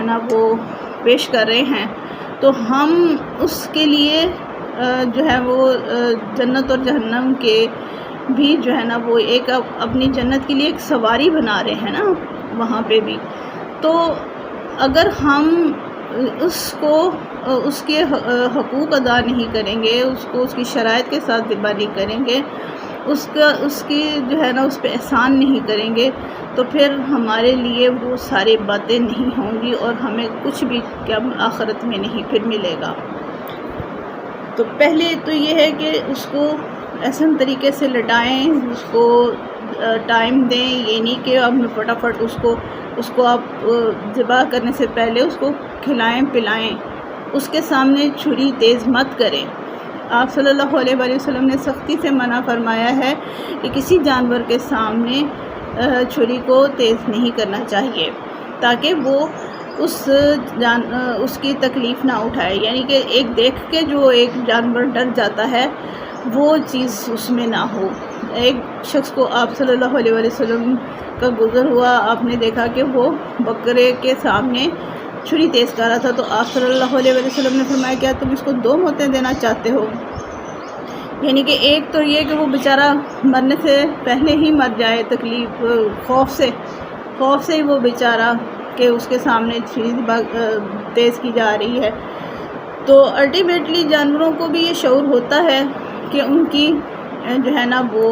نا وہ پیش کر رہے ہیں، تو ہم اس کے لیے جو ہے وہ جنت اور جہنم کے بھی جو ہے نا وہ ایک اپنی جنت کے لیے ایک سواری بنا رہے ہیں نا وہاں پہ بھی۔ تو اگر ہم اس کے حقوق ادا نہیں کریں گے، اس کی شرائط کے ساتھ ذبح نہیں کریں گے، اس کی جو ہے نا اس پہ احسان نہیں کریں گے، تو پھر ہمارے لیے وہ ساری باتیں نہیں ہوں گی اور ہمیں کچھ بھی آخرت میں نہیں پھر ملے گا۔ تو پہلے تو یہ ہے کہ اس کو احسن طریقے سے لٹائیں، اس کو ٹائم دیں، یہ نہیں کہ اب فٹافٹ اس کو آپ ذبح کرنے سے پہلے اس کو کھلائیں پلائیں، اس کے سامنے چھری تیز مت کریں۔ آپ صلی اللہ علیہ وآلہ وسلم نے سختی سے منع فرمایا ہے کہ کسی جانور کے سامنے چھری کو تیز نہیں کرنا چاہیے تاکہ وہ اس کی تکلیف نہ اٹھائے، یعنی کہ ایک دیکھ کے جو ایک جانور ڈر جاتا ہے وہ چیز اس میں نہ ہو۔ ایک شخص کو آپ صلی اللہ علیہ وآلہ وسلم کا گزر ہوا، آپ نے دیکھا کہ وہ بکرے کے سامنے چھری تیز کر رہا تھا، تو آپ صلی اللہ علیہ وآلہ وسلم نے فرمایا کیا تم اس کو 2 موتیں دینا چاہتے ہو؟ یعنی کہ ایک تو یہ کہ وہ بیچارہ مرنے سے پہلے ہی مر جائے، تکلیف خوف سے ہی وہ بیچارہ کہ اس کے سامنے چھری تیز کی جا رہی ہے۔ تو الٹیمیٹلی جانوروں کو بھی یہ شعور ہوتا ہے کہ ان کی جو ہے نا وہ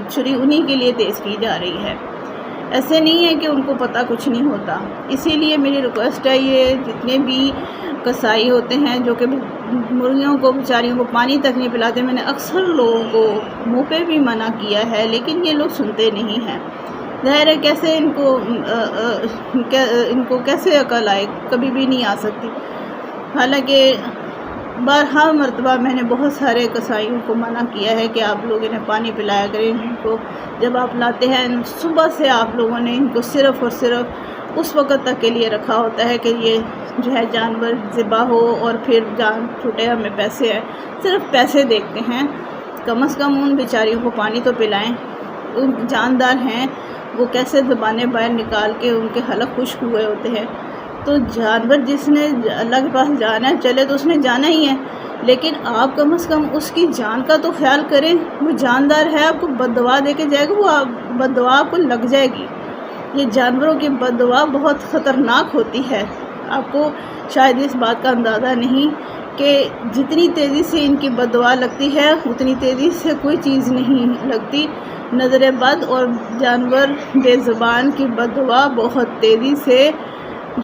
چھری انہی کے لیے تیز کی جا رہی ہے، ایسے نہیں ہے کہ ان کو پتہ کچھ نہیں ہوتا۔ اسی لیے میری ریکویسٹ ہے، یہ جتنے بھی کسائی ہوتے ہیں جو کہ مرغیوں کو بیچاریوں کو پانی تک نہیں پلاتے، میں نے اکثر لوگوں کو منہ پہ بھی منع کیا ہے لیکن یہ لوگ سنتے نہیں ہیں۔ ظاہر ہے کیسے ان کو کیسے عقل آئے، کبھی بھی نہیں آ سکتی۔ حالانکہ بارہا مرتبہ میں نے بہت سارے کسائیوں کو منع کیا ہے کہ آپ لوگ انہیں پانی پلایا کریں، ان کو جب آپ لاتے ہیں صبح سے آپ لوگوں نے ان کو صرف اور صرف اس وقت تک کے لیے رکھا ہوتا ہے کہ یہ جو ہے جانور ذبح ہو اور پھر جان چھوٹے، ہمیں پیسے ہیں، صرف پیسے دیکھتے ہیں۔ کم از کم ان بیچاریوں کو پانی تو پلائیں، ان جاندار ہیں، وہ کیسے زبانیں باہر نکال کے ان کے حلق خشک ہوئے ہوتے ہیں۔ تو جانور جس نے اللہ کے پاس جانا ہے چلے تو اس نے جانا ہی ہے، لیکن آپ کم از کم اس کی جان کا تو خیال کریں۔ وہ جاندار ہے، آپ کو بد دعا دے کے جائے گا، وہ بد دعا آپ کو لگ جائے گی۔ یہ جانوروں کی بد دعا بہت خطرناک ہوتی ہے، آپ کو شاید اس بات کا اندازہ نہیں کہ جتنی تیزی سے ان کی بد دعا لگتی ہے اتنی تیزی سے کوئی چیز نہیں لگتی۔ نظر بد اور جانور بے زبان کی بد دعا بہت تیزی سے